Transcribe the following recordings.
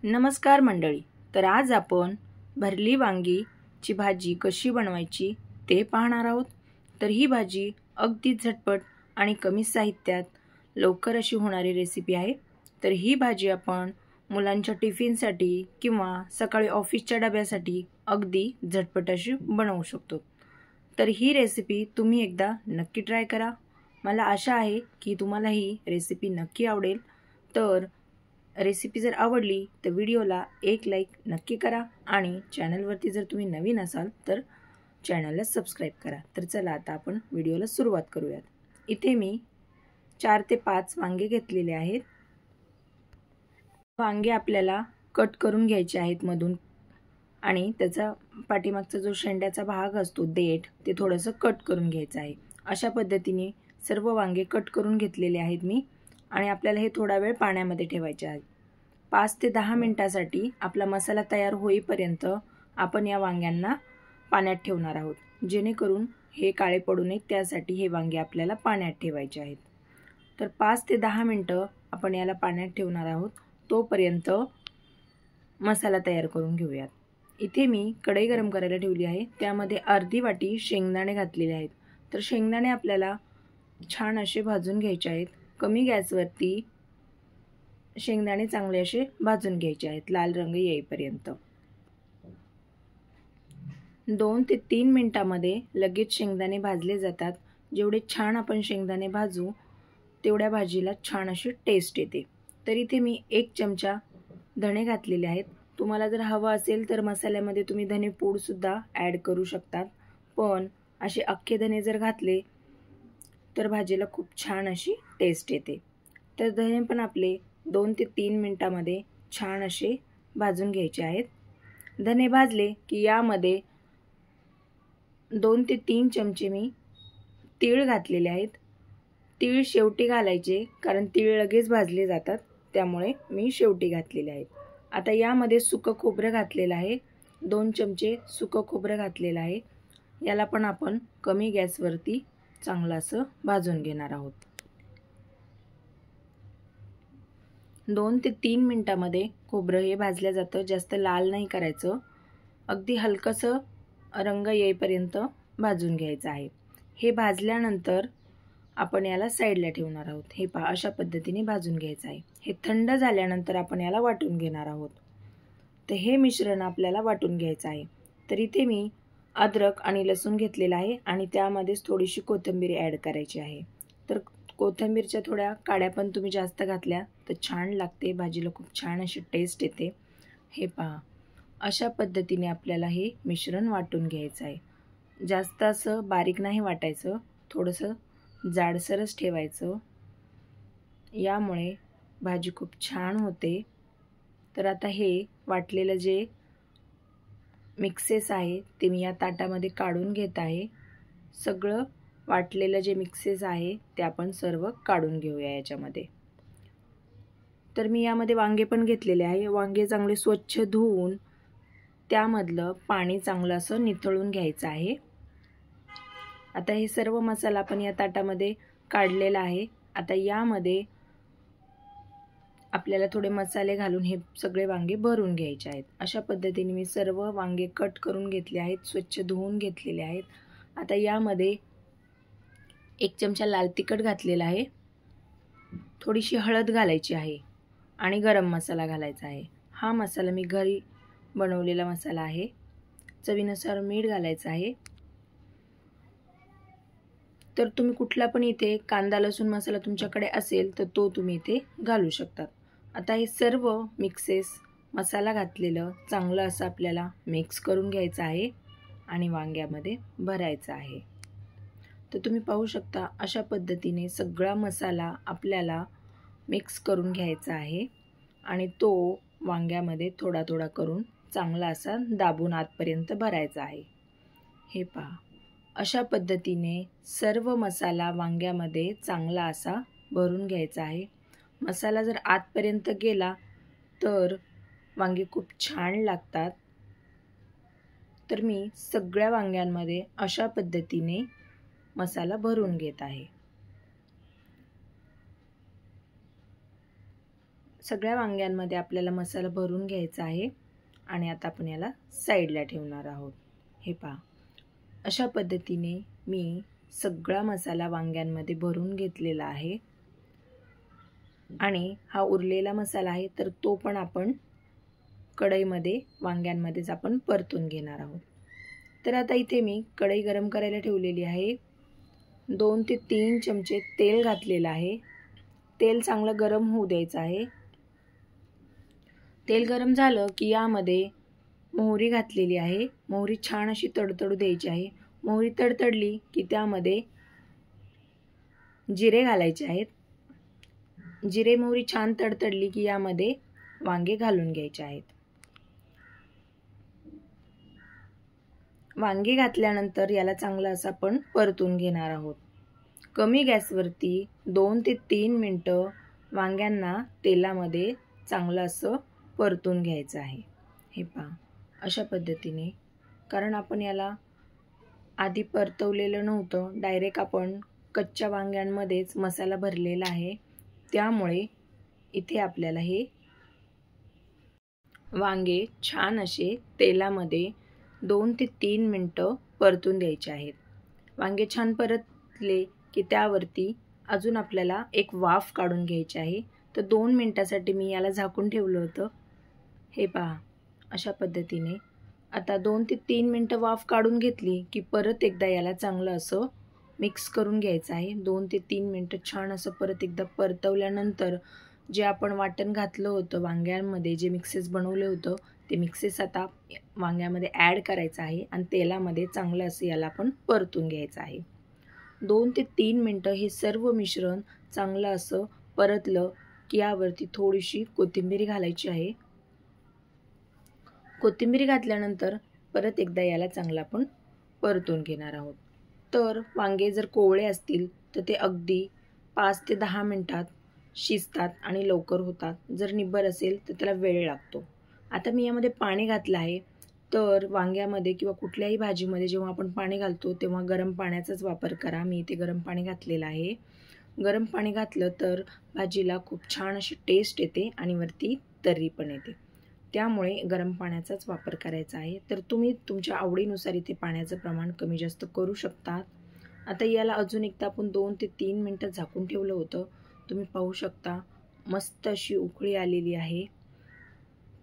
नमस्कार मंडळी. तर आज आपण भरली वांगीची भाजी कशी बनवायची ते पाहणार आहोत. तर ही भाजी अगदी झटपट आणि कमी साहित्यात लवकर अशी होणारी रेसिपी आहे. तर ही भाजी आपण मुलांच्या टिफिनसाठी किंवा सकाळी ऑफिसच्या डब्यासाठी अगदी झटपट अशी बनवू शकतो. तर ही रेसिपी तुम्ही एकदा नक्की ट्राय करा. मला आशा आहे की तुम्हाला ही रेसिपी नक्की आवडेल. तर रेसिपी जर आवडली तर व्हिडिओला एक लाईक नक्की करा आणि चॅनलवरती जर तुम्ही नवीन असाल तर चॅनलला सबस्क्राईब करा. तर चला आता आपण व्हिडिओला सुरुवात करूयात. इथे मी 4 ते 5 वांगे घेतलेले आहेत. वांगे आपल्याला कट करून घ्यायचे आहेत मधून आणि त्याचा पाठीमागचा जो शेंड्याचा भाग असतो देठ ते थोडंसं कट करून घ्यायचं आहे. अशा पद्धतीने सर्व वांगे कट करून घेतलेले आहेत मी आणि आपल्याला हे थोडा वेळ पाण्यामध्ये ठेवायचे आहे. 5 ते 10 मिनिटांसाठी आपला मसाला तयार होईपर्यंत आपण या वांग्यांना पाण्यात ठेवणार आहोत. जेणेकरून हे काळे पडू नये त्यासाठी हे वांगे आपल्याला पाण्यात ठेवायचे आहेत. तर 5 ते 10 मिनिटं आपण याला पाण्यात ठेवणार आहोत. तोपर्यंत मसाला तयार करून घेऊयात. इथे मी कढई गरम करायला ठेवली आहे. त्यामध्ये अर्धी वाटी शेंगदाणे घातलेले आहेत. तर शेंगदाणे आपल्याला छान असे भाजून घ्यायचे आहेत. कमी गॅसवरती शेंगदाणे चांगले असे भाजून घ्यायचे आहेत लाल रंग येईपर्यंत. 2 ते 3 मिनिटांमध्ये लगेच शेंगदाणे भाजले जातात. जेवढे छान आपण शेंगदाणे भाजू तेवढ्या भाजीला छान अशी टेस्ट येते. तर इथे मी 1 चमचा धणे घातलेले आहेत. तुम्हाला जर हवं असेल तर मसाल्यामध्ये तुम्ही धने पूड सुद्धा ॲड करू शकतात. पण असे अख्खे धने जर घातले तर भाजीला खूप छान अशी टेस्ट येते. तर धने पण आपले 2 ते 3 मिनिटांमध्ये छान असे भाजून घ्यायचे आहेत. धने भाजले की यामध्ये 2 ते 3 चमचे मी तीळ घातलेले आहेत. तीळ शेवटी घालायचे कारण तीळ लगेच भाजले जातात, त्यामुळे मी शेवटी घातलेले आहेत. आता यामध्ये सुकं खोबरं घातलेलं आहे. 2 चमचे सुकं खोबरं घातलेलं आहे. याला पण आपण कमी गॅसवरती चांगलं असं भाजून घेणार आहोत. 2 ते 3 मिनिटांमध्ये खोबरं हे भाजलं जातं. जास्त लाल नाही करायचं. अगदी हलकंसं रंग येईपर्यंत भाजून घ्यायचं आहे. हे भाजल्यानंतर आपण याला साईडला ठेवणार आहोत. हे पहा अशा पद्धतीने भाजून घ्यायचं आहे. हे थंड झाल्यानंतर आपण याला वाटून घेणार आहोत. तर हे मिश्रण आपल्याला वाटून घ्यायचं आहे. तर इथे मी अद्रक आणि लसूण घेतलेला आहे आणि त्यामध्येच थोडीशी कोथिंबीर ॲड करायची आहे. तर कोथिंबीरच्या थोड्या काड्या पण तुम्ही जास्त घातल्या तर छान लागते. भाजीला खूप छान अशी टेस्ट येते. हे पहा अशा पद्धतीने आपल्याला हे मिश्रण वाटून घ्यायचं आहे. जास्त असं बारीक नाही वाटायचं, थोडंसं जाडसरच ठेवायचं. यामुळे भाजी खूप छान होते. तर आता हे वाटलेलं जे मिक्सेस आहे ते मी या ताटामध्ये काढून घेत आहे. सगळं वाटलेलं जे मिक्सेस आहे ते आपण सर्व काढून घेऊया याच्यामध्ये. तर मी यामध्ये वांगे पण घेतलेले आहे. वांगे चांगले स्वच्छ धुवून त्यामधलं पाणी चांगलं असं निथळून घ्यायचं आहे. आता हे सर्व मसाला आपण या ताटामध्ये काढलेला आहे. आता यामध्ये आपल्याला थोडे मसाले घालून हे सगळे वांगे भरून घ्यायचे आहेत. अशा पद्धतीने मी सर्व वांगे कट करून घेतले आहेत, स्वच्छ धुवून घेतलेले आहेत. आता यामध्ये 1 चमचा लाल तिखट घातलेला आहे. थोडीशी हळद घालायची आहे आणि गरम मसाला घालायचा आहे. हा मसाला मी घरी बनवलेला मसाला आहे. चवीनुसार मीठ घालायचं आहे. तर तुम्ही कुठला पण इथे कांदा लसूण मसाला तुमच्याकडे असेल तर तो तुम्ही इथे घालू शकता. आता हे सर्व मिक्सेस मसाला घातलेलं चांगलं असं आपल्याला मिक्स करून घ्यायचं आहे आणि वांग्यामध्ये भरायचं आहे. तर तुम्ही पाहू शकता अशा पद्धतीने सगळा मसाला आपल्याला मिक्स करून घ्यायचा आहे आणि तो वांग्यामध्ये थोडा थोडा करून चांगला असा दाबून आतपर्यंत भरायचा आहे. हे पहा अशा पद्धतीने सर्व मसाला वांग्यामध्ये चांगला असा भरून घ्यायचा आहे. मसाला जर आतपर्यंत गेला तर वांगे खूप छान लागतात. तर मी सगळ्या वांग्यांमध्ये अशा पद्धतीने मसाला भरून घेत आहे. सगळ्या वांग्यांमध्ये आपल्याला मसाला भरून घ्यायचा आहे आणि आता आपण याला साईडला ठेवणार आहोत। हे पहा, अशा पद्धतीने मी सगळा मसाला वांग्यांमध्ये भरून घेतलेला आहे आणि हा उरलेला मसाला आहे तर तो पण आपण कढईमध्ये वांग्यांमध्येच आपण परतून घेणार आहोत। तर आता इथे मी कढई गरम करायला ठेवलेली आहे। 2 ते 3 चमचे तेल घातलेलं आहे। तेल चांगलं गरम होऊ द्यायचं आहे। तेल गरम झालं की यामध्ये मोहरी घातलेली आहे। मोहरी छान अशी तडतडू द्यायची आहे। मोहरी तडतडली की त्यामध्ये जिरे घालायचे आहेत। जिरे मोहरी छान तडतडली की यामध्ये वांगे घालून घ्यायचे आहेत। वांगे घातल्यानंतर याला चांगलं असं आपण परतून घेणार आहोत। कमी गॅसवरती 2 ते 3 मिनिटं वांग्यांना तेलामध्ये चांगलं असं परतून घ्यायचं आहे। हे पहा, अशा पद्धतीने, कारण आपण याला आधी परतवलेलं नव्हतं, डायरेक्ट आपण कच्च्या वांग्यांमध्येच मसाला भरलेला आहे, त्यामुळे इथे आपल्याला हे वांगे छान असे तेलामध्ये 2 ते 3 मिनिटं परतून द्यायचे आहेत। वांगे छान परतले की त्यावरती अजून आपल्याला एक वाफ काढून घ्यायची आहे। तर 2 मिनिटासाठी मी याला झाकून ठेवलं होतं। हे पहा, अशा पद्धतीने आता 2 ते 3 मिनिटं वाफ काढून घेतली की परत एकदा याला चांगलं असं मिक्स करून घ्यायचं आहे। 2 ते 3 मिनिटं छान असं परत एकदा परतवल्यानंतर जे आपण वाटण घातलं होतं वांग्यांमध्ये, जे मिक्सेस बनवलं होतं ते मिक्सेस आता वांग्यामध्ये ॲड करायचं आहे आणि तेलामध्ये चांगलं असं याला आपण परतून घ्यायचं आहे। 2 ते 3 मिनिटं हे सर्व मिश्रण चांगलं असं परतलं की यावरती थोडीशी कोथिंबीर घालायची आहे। कोथिंबीर घातल्यानंतर परत एकदा याला चांगलं आपण परतून घेणार आहोत। तर वांगे जर कोवळे असतील तर ते अगदी 5 ते 10 मिनिटात शिजतात आणि लवकर होतात। जर निब्बर असेल तर त्याला वेळ लागतो। आता मी यामध्ये पाणी घातलं आहे, तर वांग्यामध्ये किंवा कुठल्याही भाजीमध्ये जेव्हा आपण पाणी घालतो तेव्हा गरम पाण्याचाच वापर करा। मी इथे गरम पाणी घातलेलं आहे। गरम पाणी घातलं तर भाजीला खूप छान अशी टेस्ट येते आणि वरती तर्री पण येते, त्यामुळे गरम पाण्याचाच वापर करायचा आहे। तर तुम्ही तुमच्या आवडीनुसार इथे पाण्याचं प्रमाण कमी जास्त करू शकता। आता याला अजून एकदा आपण 2 ते 3 मिनिटं झाकून ठेवलं होतं। तुम्ही पाहू शकता मस्त अशी उकळी आलेली आहे।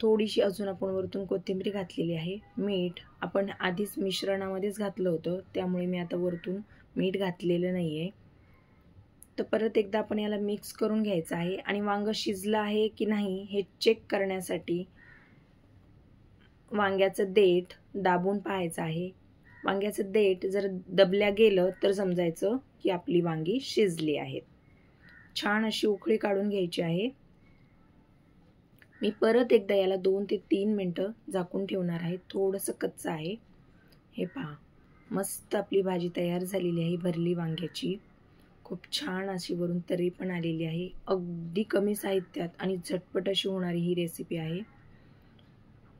थोडीशी अजून आपण वरतून कोथिंबीर घातलेली आहे। मीठ आपण आधीच मिश्रणामध्येच घातलं होतं, त्यामुळे मी आता वरतून मीठ घातलेलं नाही आहे। तर परत एकदा आपण याला मिक्स करून घ्यायचं आहे आणि वांगं शिजलं आहे की नाही हे चेक करण्यासाठी वांग्याचं देठ दाबून पाहायचं आहे। वांग्याचं देठ जर दबल्या गेलं तर समजायचं की आपली वांगी शिजली आहेत। छान अशी उकळी काढून घ्यायची आहे। मी परत एकदा याला 2 ते 3 मिनिटं झाकून ठेवणार आहे। थोडंसं कच्चं आहे। हे पहा, मस्त आपली भाजी तयार झालेली आहे भरली वांग्याची। खूप छान अशी वरून तर्री पण आलेली आहे। अगदी कमी साहित्यात आणि झटपट अशी होणारी ही रेसिपी आहे।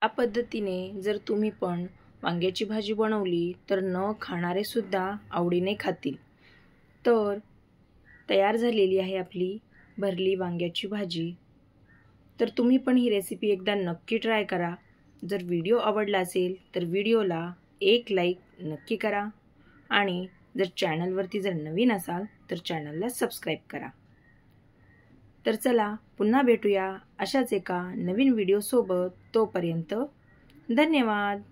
या पद्धतीने जर तुम्ही पण वांग्याची भाजी बनवली तर न खाणारे सुद्धा आवडीने खातील। तर तयार झालेली आहे आपली भरली वांग्याची भाजी। तर तुम्ही पण ही रेसिपी एकदा नक्की ट्राय करा। जर व्हिडिओ आवडला असेल तर व्हिडिओला एक लाईक नक्की करा आणि जर चॅनलवरती जर नवीन असाल तर चॅनलला सबस्क्राईब करा। तर चला पुन्हा भेटूया अशाच एका नवीन व्हिडिओसोबत। तोपर्यंत धन्यवाद।